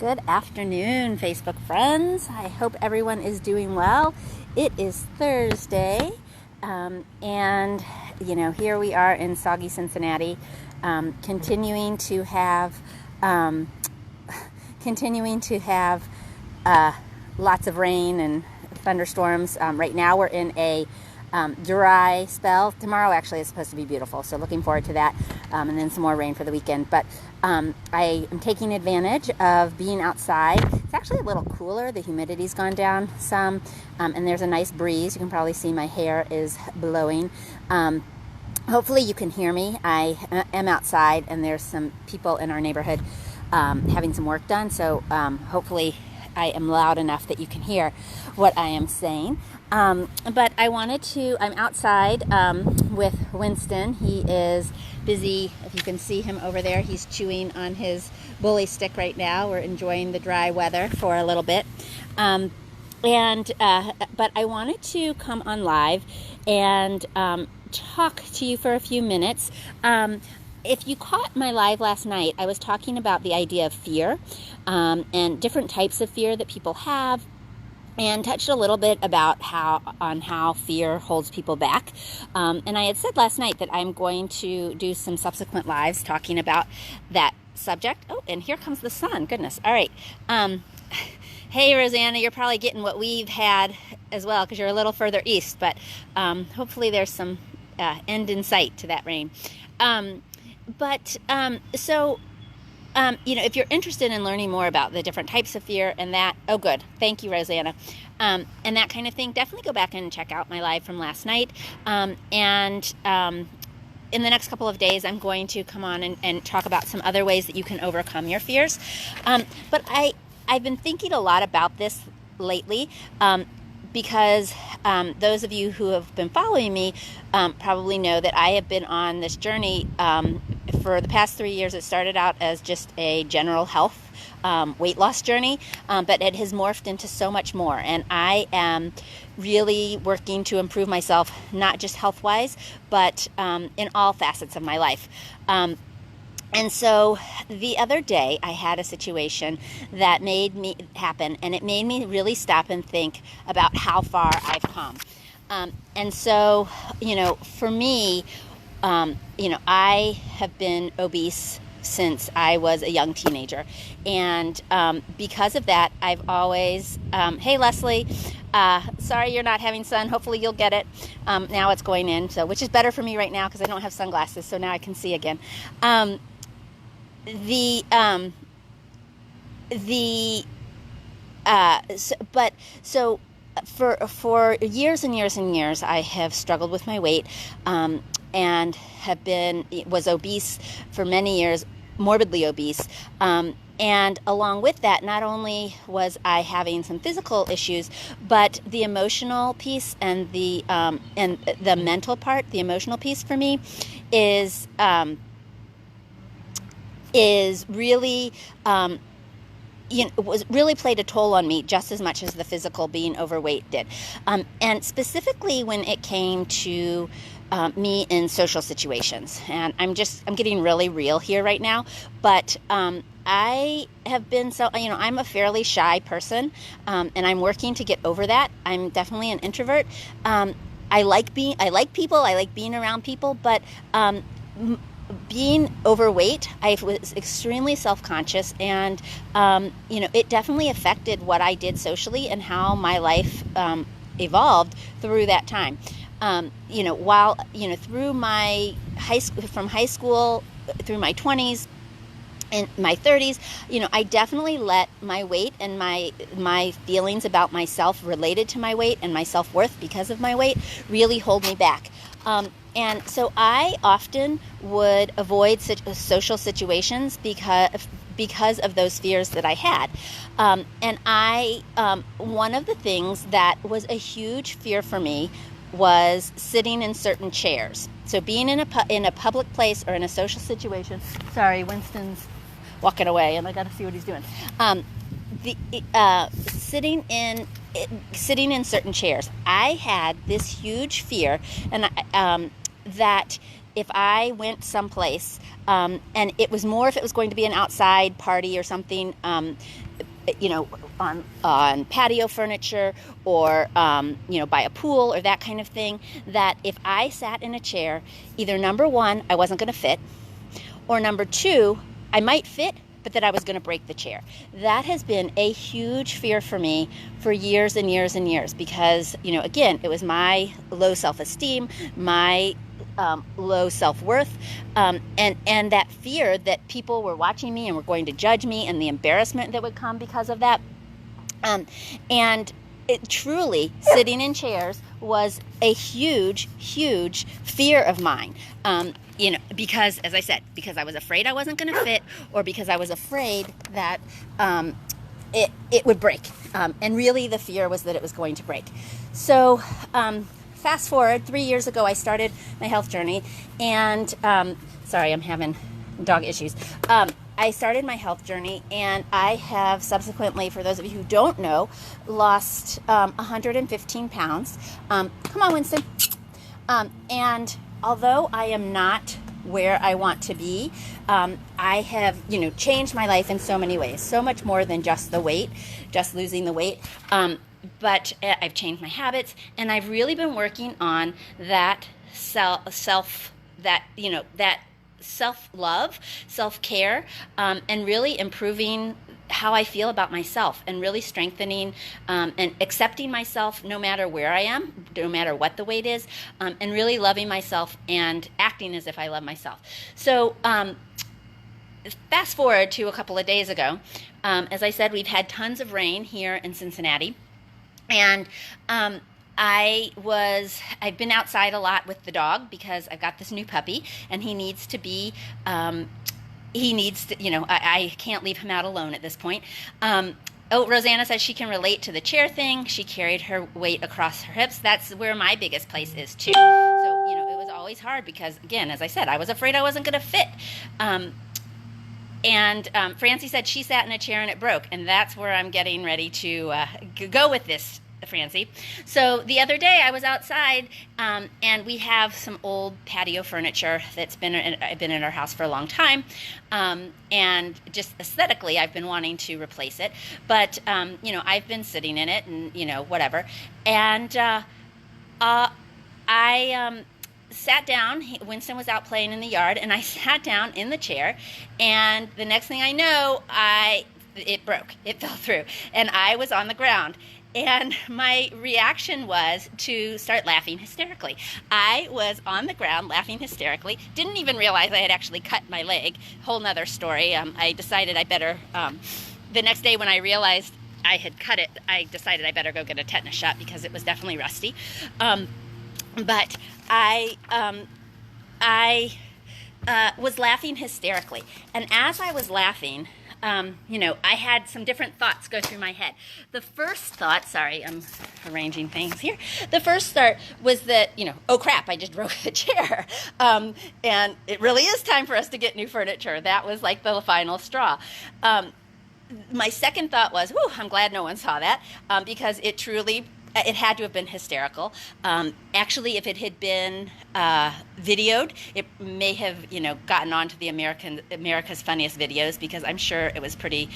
Good afternoon, Facebook friends. I hope everyone is doing well. It is Thursday, and here we are in soggy Cincinnati, continuing to have lots of rain and thunderstorms. Right now, we're in a dry spell. Tomorrow actually is supposed to be beautiful, so looking forward to that, and then some more rain for the weekend. But I am taking advantage of being outside. It's actually a little cooler. The humidity's gone down some, and there's a nice breeze. You can probably see my hair is blowing. Hopefully you can hear me. I am outside, and there's some people in our neighborhood having some work done, so hopefully I am loud enough that you can hear what I am saying. But I'm outside with Winston. He is busy. If you can see him over there, he's chewing on his bully stick right now. We're enjoying the dry weather for a little bit. But I wanted to come on live and talk to you for a few minutes. If you caught my live last night, I was talking about the idea of fear and different types of fear that people have, and touched a little bit about how fear holds people back. And I had said last night that I'm going to do some subsequent lives talking about that subject. Oh, and here comes the sun. Goodness. All right. Hey, Rosanna, you're probably getting what we've had as well because you're a little further east, but hopefully there's some end in sight to that rain. If you're interested in learning more about the different types of fear and that, oh good, thank you, Rosanna, and that kind of thing, definitely go back and check out my live from last night. In the next couple of days, I'm going to come on and talk about some other ways that you can overcome your fears. But I've been thinking a lot about this lately, because those of you who have been following me probably know that I have been on this journey for the past 3 years. It started out as just a general health weight loss journey, but it has morphed into so much more. And I am really working to improve myself, not just health-wise, but in all facets of my life. And so the other day I had a situation that made me happen, and it made me really stop and think about how far I've come. And so, for me, I have been obese since I was a young teenager. And because of that, I've always, hey, Leslie, sorry you're not having sun. Hopefully you'll get it. Now it's going in, which is better for me right now because I don't have sunglasses, so now I can see again. For years and years and years, I have struggled with my weight, and was obese for many years, morbidly obese. And along with that, not only was I having some physical issues, but the emotional piece and the mental part, the emotional piece for me is really was really played a toll on me just as much as the physical being overweight did. And specifically when it came to me in social situations. And I'm getting really real here right now, but I have been I'm a fairly shy person, and I'm working to get over that. I'm definitely an introvert. I like people, I like being around people, but being overweight, I was extremely self-conscious, and it definitely affected what I did socially and how my life evolved through that time. Through my from high school through my 20s and my 30s, I definitely let my weight and my feelings about myself related to my weight and my self-worth because of my weight really hold me back. And so I often would avoid social situations because of those fears that I had. One of the things that was a huge fear for me was sitting in certain chairs. So being in a public place or in a social situation. Sorry, Winston's walking away, and I got to see what he's doing. Sitting in certain chairs, I had this huge fear, and that if I went someplace, and it was more if it was going to be an outside party or something, on patio furniture or, by a pool or that kind of thing, that if I sat in a chair, either number one, I wasn't going to fit, or number two, I might fit, but that I was going to break the chair. That has been a huge fear for me for years and years and years because, again, it was my low self-esteem, my low self-worth, and that fear that people were watching me and were going to judge me and the embarrassment that would come because of that. And it truly, sitting in chairs was a huge, huge fear of mine. Because, as I said, because I was afraid I wasn't going to fit, or because I was afraid that it would break. And really the fear was that it was going to break. So fast forward, 3 years ago, I started my health journey. And, sorry, I'm having dog issues. I started my health journey, and I have subsequently, for those of you who don't know, lost 115 pounds. Come on, Winston. And although I am not where I want to be, I have, changed my life in so many ways, so much more than just the weight, just losing the weight. But I've changed my habits, and I've really been working on that self-love, self-care, and really improving how I feel about myself, and really strengthening and accepting myself no matter where I am, no matter what the weight is, and really loving myself and acting as if I love myself. So fast forward to a couple of days ago. As I said, we've had tons of rain here in Cincinnati, and I've been outside a lot with the dog because I've got this new puppy, and he needs to be, I can't leave him out alone at this point. Rosanna says she can relate to the chair thing. She carried her weight across her hips. That's where my biggest place is too. So, it was always hard because, again, as I said, I was afraid I wasn't going to fit. Francie said she sat in a chair and it broke, and that's where I'm getting ready to go with this, Francie. So the other day I was outside, and we have some old patio furniture that's been in our house for a long time, and just aesthetically I've been wanting to replace it, but I've been sitting in it and whatever, and I sat down. Winston was out playing in the yard, and I sat down in the chair, and the next thing I know, it broke. It fell through, and I was on the ground. And my reaction was to start laughing hysterically. I was on the ground laughing hysterically. Didn't even realize I had actually cut my leg. Whole nother story. I decided I better, the next day when I realized I had cut it, I decided I better go get a tetanus shot because it was definitely rusty. But I was laughing hysterically. And as I was laughing, I had some different thoughts go through my head. The first thought, sorry, I'm arranging things here. The first thought was that, oh crap, I just broke the chair. And it really is time for us to get new furniture. That was like the final straw. My second thought was, whew, I'm glad no one saw that, because it had to have been hysterical. Actually, if it had been videoed, it may have, gotten onto the America's Funniest Videos, because I'm sure it was pretty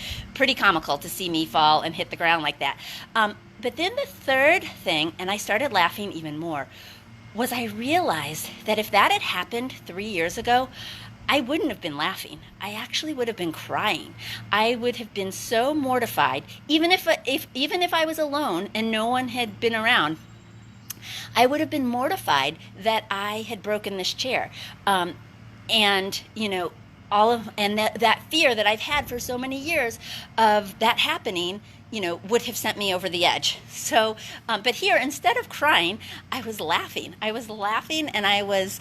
comical to see me fall and hit the ground like that. But then the third thing, and I started laughing even more, was I realized that if that had happened 3 years ago, I wouldn't have been laughing. I actually would have been crying. I would have been so mortified, even if I was alone and no one had been around. I would have been mortified that I had broken this chair, and that fear that I've had for so many years of that happening, would have sent me over the edge. So, but here, instead of crying, I was laughing. And I was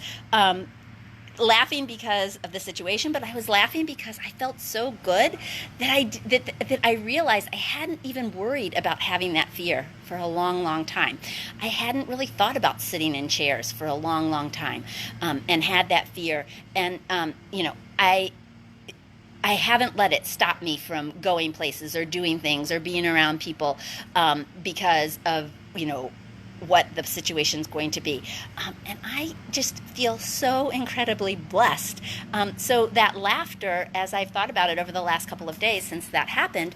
laughing because of the situation, but I was laughing because I felt so good that I realized I hadn't even worried about having that fear for a long, long time. I hadn't really thought about sitting in chairs for a long, long time, and had that fear. And I haven't let it stop me from going places or doing things or being around people because of what the situation's going to be. And I just feel so incredibly blessed. So that laughter, as I've thought about it over the last couple of days since that happened,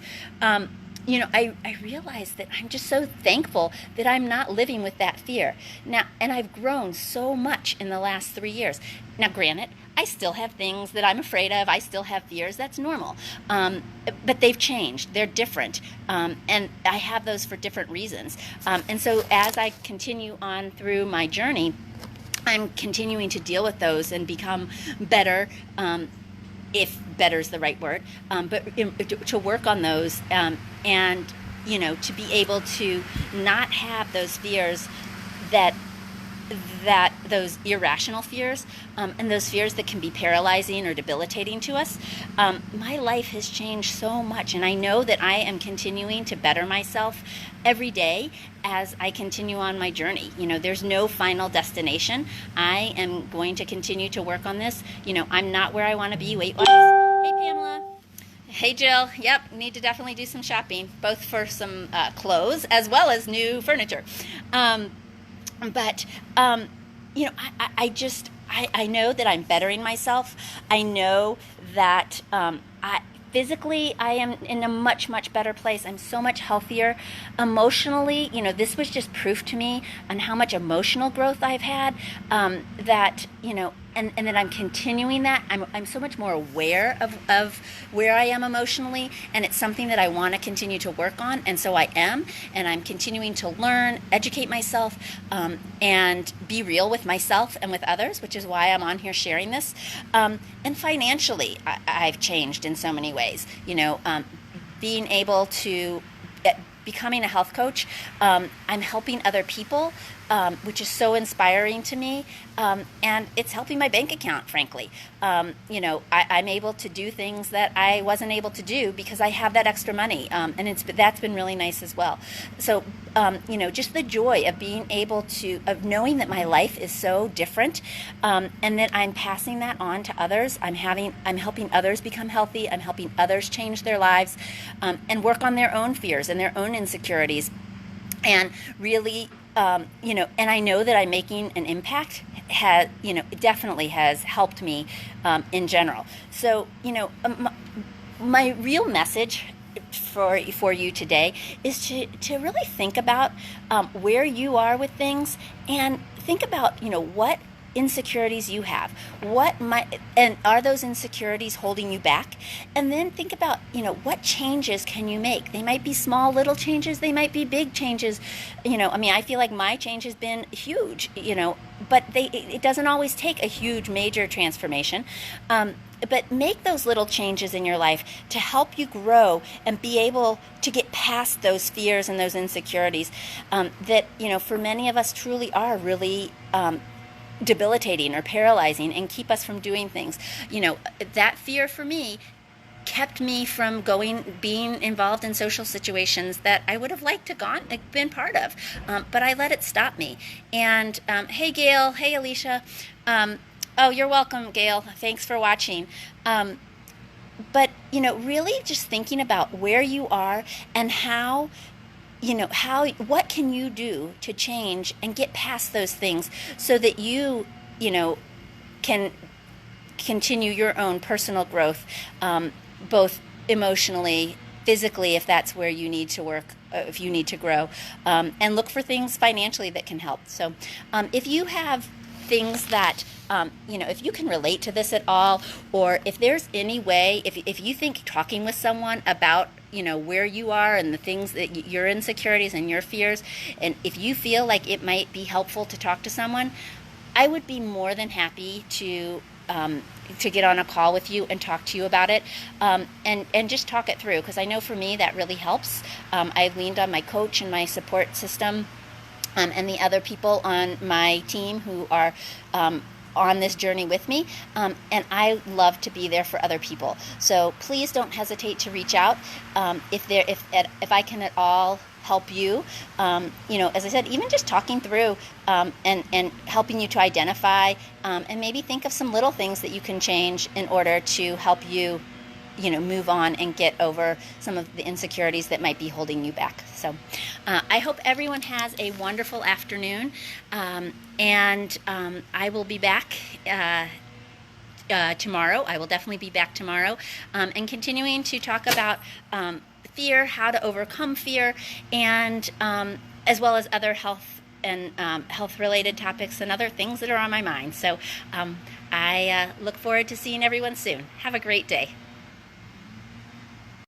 I realized that I'm just so thankful that I'm not living with that fear now, and I've grown so much in the last 3 years. Now, granted, I still have things that I'm afraid of. I still have fears. That's normal. But they've changed. They're different. And I have those for different reasons. And so as I continue on through my journey, I'm continuing to deal with those and become better, if better is the right word, but to work on those, and to be able to not have those fears that those irrational fears, and those fears that can be paralyzing or debilitating to us. My life has changed so much, and I know that I am continuing to better myself every day as I continue on my journey. There's no final destination. I am going to continue to work on this. I'm not where I want to be weight-wise. Hey, Pamela. Hey, Jill. Yep, need to definitely do some shopping, both for some clothes as well as new furniture. But I know that I'm bettering myself. I know that physically I am in a much, much better place. I'm so much healthier. Emotionally, this was just proof to me on how much emotional growth I've had, that, and that I'm continuing that. I'm so much more aware of where I am emotionally, and it's something that I want to continue to work on, and so I am, and I'm continuing to learn, educate myself, and be real with myself and with others, which is why I'm on here sharing this. And financially, I've changed in so many ways. Being able to becoming a health coach, I'm helping other people, which is so inspiring to me, and it's helping my bank account, frankly. I'm able to do things that I wasn't able to do because I have that extra money, and that's been really nice as well. So, just the joy of being able of knowing that my life is so different, and that I'm passing that on to others. I'm helping others become healthy. I'm helping others change their lives, and work on their own fears and their own insecurities, and really, and I know that I'm making an impact. It definitely has helped me in general. So, my real message for you today is to really think about where you are with things, and think about what insecurities you have, and are those insecurities holding you back? And then think about what changes can you make. They might be small little changes, they might be big changes. I feel like my change has been huge, but it doesn't always take a huge major transformation. But make those little changes in your life to help you grow and be able to get past those fears and those insecurities, that for many of us truly are really debilitating or paralyzing and keep us from doing things. That fear for me kept me from being involved in social situations that I would have liked to been part of, but I let it stop me. And hey, Gail. Hey, Alicia. Oh, you're welcome, Gail. Thanks for watching. But really just thinking about where you are and what can you do to change and get past those things so that you can continue your own personal growth, both emotionally, physically, if that's where you need to work, if you need to grow, and look for things financially that can help. So if you have things that if you can relate to this at all, or if there's any way, if you think talking with someone about where you are and the things that your insecurities and your fears, and if you feel like it might be helpful to talk to someone, I would be more than happy to get on a call with you and talk to you about it, and just talk it through, because I know for me that really helps. I've leaned on my coach and my support system, and the other people on my team who are on this journey with me, and I love to be there for other people. So please don't hesitate to reach out if I can at all help you. As I said, even just talking through and helping you to identify, and maybe think of some little things that you can change in order to help you move on and get over some of the insecurities that might be holding you back. So I hope everyone has a wonderful afternoon, and I will be back tomorrow. I will definitely be back tomorrow, and continuing to talk about fear, how to overcome fear, and as well as other health and health-related topics and other things that are on my mind. So I look forward to seeing everyone soon. Have a great day.